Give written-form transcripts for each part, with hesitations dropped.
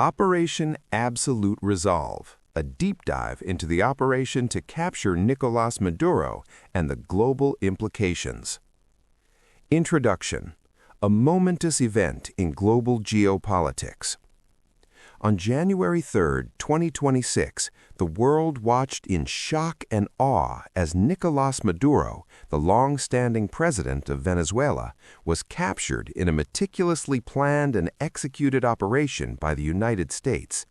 Operation Absolute Resolve, a deep dive into the operation to capture Nicolás Maduro and the global implications. Introduction: a momentous event in global geopolitics. On January 3, 2026, the world watched in shock and awe as Nicolás Maduro, the long-standing president of Venezuela, was captured in a meticulously planned and executed operation by the United States.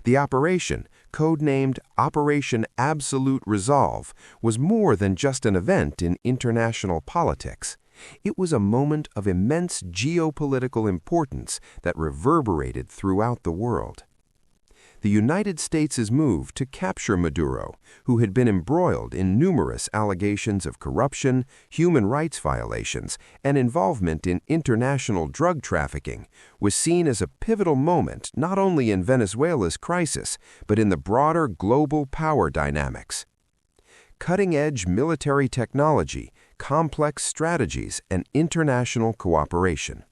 The operation, codenamed Operation Absolute Resolve, was more than just an event in international politics. It was a moment of immense geopolitical importance that reverberated throughout the world. The United States' move to capture Maduro, who had been embroiled in numerous allegations of corruption, human rights violations, and involvement in international drug trafficking, was seen as a pivotal moment not only in Venezuela's crisis, but in the broader global power dynamics. Cutting-edge military technology, complex strategies, and international cooperation.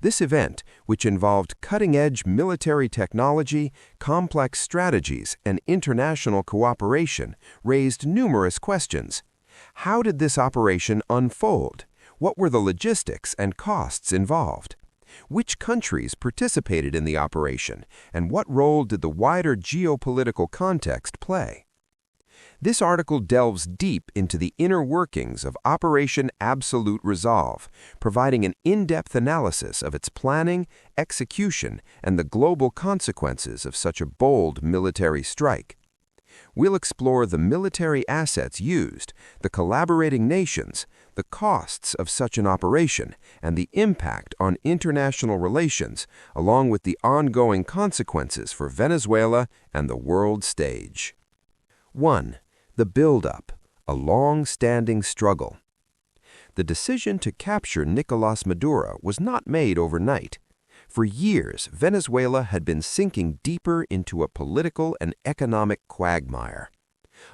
This event, which involved cutting-edge military technology, complex strategies, and international cooperation, raised numerous questions. How did this operation unfold? What were the logistics and costs involved? Which countries participated in the operation, and what role did the wider geopolitical context play? This article delves deep into the inner workings of Operation Absolute Resolve, providing an in-depth analysis of its planning, execution, and the global consequences of such a bold military strike. We'll explore the military assets used, the collaborating nations, the costs of such an operation, and the impact on international relations, along with the ongoing consequences for Venezuela and the world stage. 1. The build-up, a long-standing struggle. The decision to capture Nicolás Maduro was not made overnight. For years, Venezuela had been sinking deeper into a political and economic quagmire.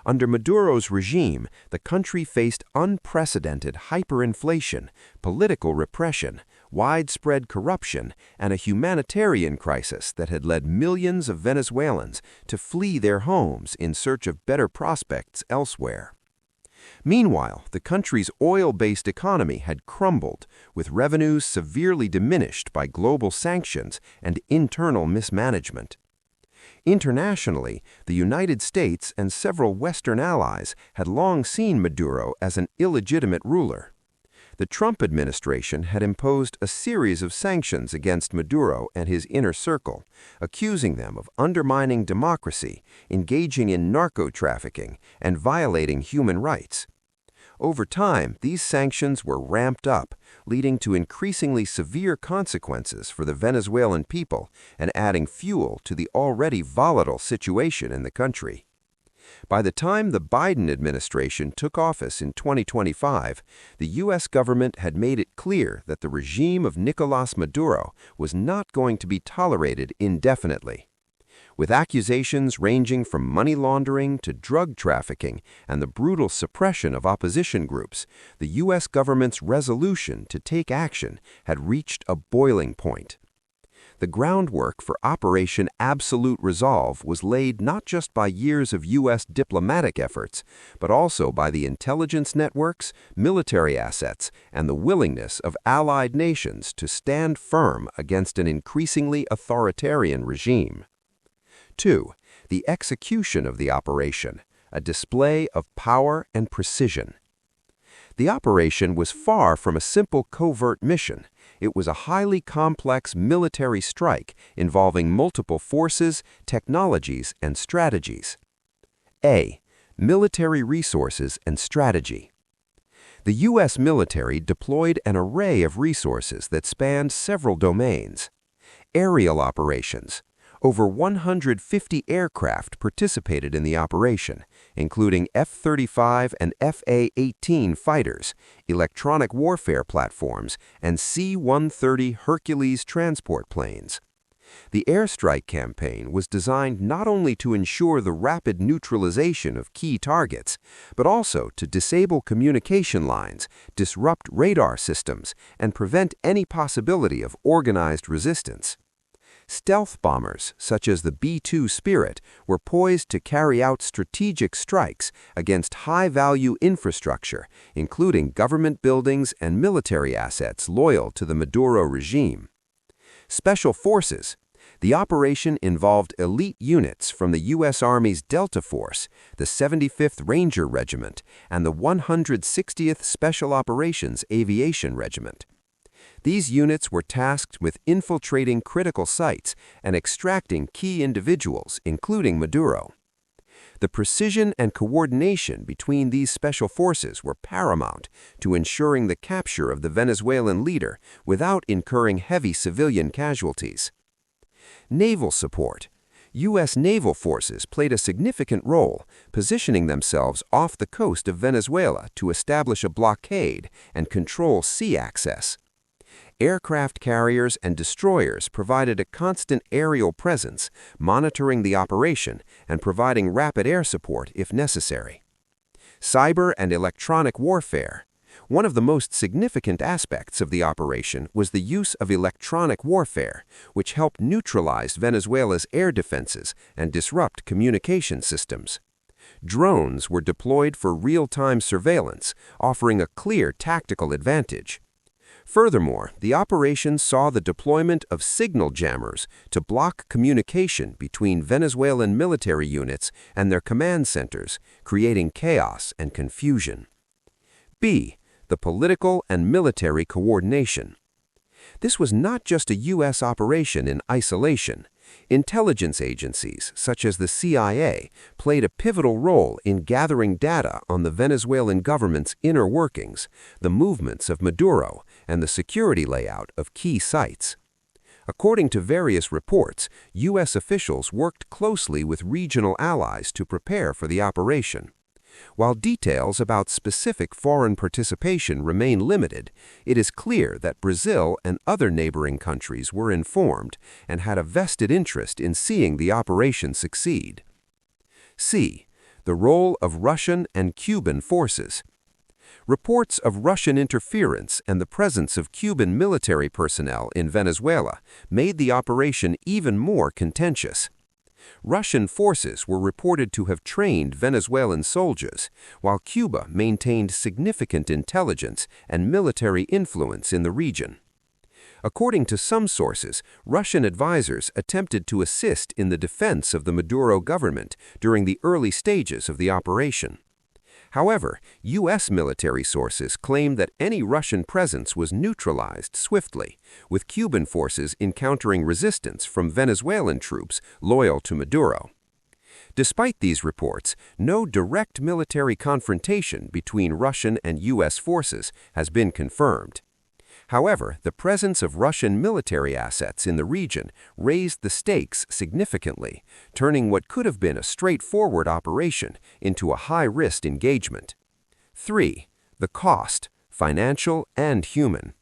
Under Maduro's regime, the country faced unprecedented hyperinflation, political repression, widespread corruption, and a humanitarian crisis that had led millions of Venezuelans to flee their homes in search of better prospects elsewhere. Meanwhile, the country's oil-based economy had crumbled, with revenues severely diminished by global sanctions and internal mismanagement. Internationally, the United States and several Western allies had long seen Maduro as an illegitimate ruler. The Trump administration had imposed a series of sanctions against Maduro and his inner circle, accusing them of undermining democracy, engaging in narco-trafficking, and violating human rights. Over time, these sanctions were ramped up, leading to increasingly severe consequences for the Venezuelan people and adding fuel to the already volatile situation in the country. By the time the Biden administration took office in 2025, the U.S. government had made it clear that the regime of Nicolás Maduro was not going to be tolerated indefinitely. With accusations ranging from money laundering to drug trafficking and the brutal suppression of opposition groups, the U.S. government's resolution to take action had reached a boiling point. The groundwork for Operation Absolute Resolve was laid not just by years of U.S. diplomatic efforts, but also by the intelligence networks, military assets, and the willingness of allied nations to stand firm against an increasingly authoritarian regime. 2. The execution of the operation, a display of power and precision. The operation was far from a simple covert mission. It was a highly complex military strike involving multiple forces, technologies, and strategies. A. Military resources and strategy. The U.S. military deployed an array of resources that spanned several domains. Aerial operations. Over 150 aircraft participated in the operation, including F-35 and F-A-18 fighters, electronic warfare platforms, and C-130 Hercules transport planes. The airstrike campaign was designed not only to ensure the rapid neutralization of key targets, but also to disable communication lines, disrupt radar systems, and prevent any possibility of organized resistance. Stealth bombers, such as the B-2 Spirit, were poised to carry out strategic strikes against high-value infrastructure, including government buildings and military assets loyal to the Maduro regime. Special Forces. The operation involved elite units from the U.S. Army's Delta Force, the 75th Ranger Regiment, and the 160th Special Operations Aviation Regiment. These units were tasked with infiltrating critical sites and extracting key individuals, including Maduro. The precision and coordination between these special forces were paramount to ensuring the capture of the Venezuelan leader without incurring heavy civilian casualties. Naval support. U.S. naval forces played a significant role, positioning themselves off the coast of Venezuela to establish a blockade and control sea access. Aircraft carriers and destroyers provided a constant aerial presence, monitoring the operation and providing rapid air support if necessary. Cyber and electronic warfare. One of the most significant aspects of the operation was the use of electronic warfare, which helped neutralize Venezuela's air defenses and disrupt communication systems. Drones were deployed for real-time surveillance, offering a clear tactical advantage. Furthermore, the operation saw the deployment of signal jammers to block communication between Venezuelan military units and their command centers, creating chaos and confusion. B. The political and military coordination. This was not just a U.S. operation in isolation. Intelligence agencies, such as the CIA, played a pivotal role in gathering data on the Venezuelan government's inner workings, the movements of Maduro, and the security layout of key sites. According to various reports, U.S. officials worked closely with regional allies to prepare for the operation. While details about specific foreign participation remain limited, it is clear that Brazil and other neighboring countries were informed and had a vested interest in seeing the operation succeed. C. The role of Russian and Cuban forces. Reports of Russian interference and the presence of Cuban military personnel in Venezuela made the operation even more contentious. Russian forces were reported to have trained Venezuelan soldiers, while Cuba maintained significant intelligence and military influence in the region. According to some sources, Russian advisors attempted to assist in the defense of the Maduro government during the early stages of the operation. However, U.S. military sources claim that any Russian presence was neutralized swiftly, with Cuban forces encountering resistance from Venezuelan troops loyal to Maduro. Despite these reports, no direct military confrontation between Russian and U.S. forces has been confirmed. However, the presence of Russian military assets in the region raised the stakes significantly, turning what could have been a straightforward operation into a high-risk engagement. 3. The cost, financial and human.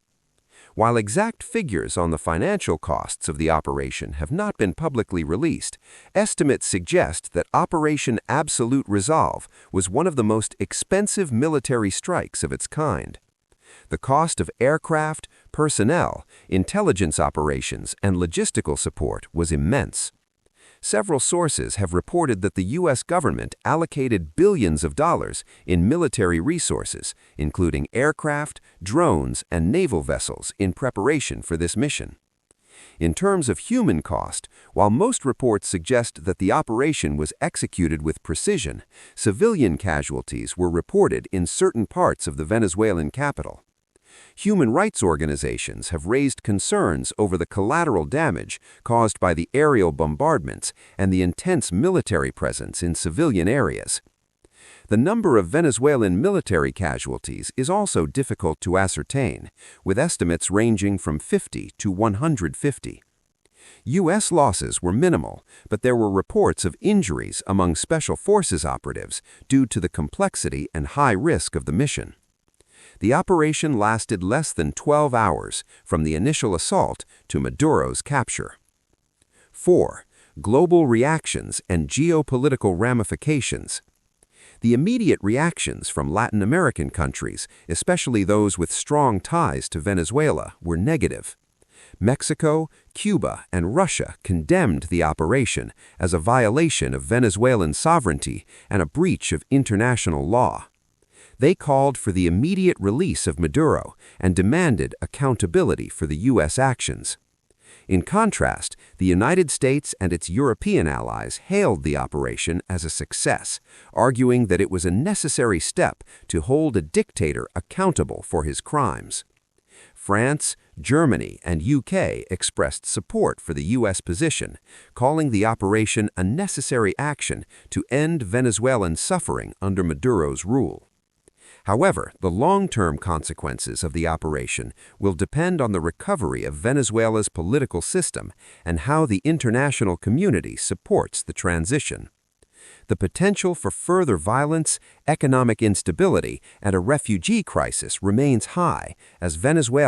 While exact figures on the financial costs of the operation have not been publicly released, estimates suggest that Operation Absolute Resolve was one of the most expensive military strikes of its kind. The cost of aircraft, personnel, intelligence operations, and logistical support was immense. Several sources have reported that the U.S. government allocated billions of dollars in military resources, including aircraft, drones, and naval vessels, in preparation for this mission. In terms of human cost, while most reports suggest that the operation was executed with precision, civilian casualties were reported in certain parts of the Venezuelan capital. Human rights organizations have raised concerns over the collateral damage caused by the aerial bombardments and the intense military presence in civilian areas. The number of Venezuelan military casualties is also difficult to ascertain, with estimates ranging from 50 to 150. U.S. losses were minimal, but there were reports of injuries among Special Forces operatives due to the complexity and high risk of the mission. The operation lasted less than 12 hours from the initial assault to Maduro's capture. 4. Global reactions and geopolitical ramifications. The immediate reactions from Latin American countries, especially those with strong ties to Venezuela, were negative. Mexico, Cuba, and Russia condemned the operation as a violation of Venezuelan sovereignty and a breach of international law. They called for the immediate release of Maduro and demanded accountability for the U.S. actions. In contrast, the United States and its European allies hailed the operation as a success, arguing that it was a necessary step to hold a dictator accountable for his crimes. France, Germany, and UK expressed support for the U.S. position, calling the operation a necessary action to end Venezuelan suffering under Maduro's rule. However, the long-term consequences of the operation will depend on the recovery of Venezuela's political system and how the international community supports the transition. The potential for further violence, economic instability, and a refugee crisis remains high as Venezuela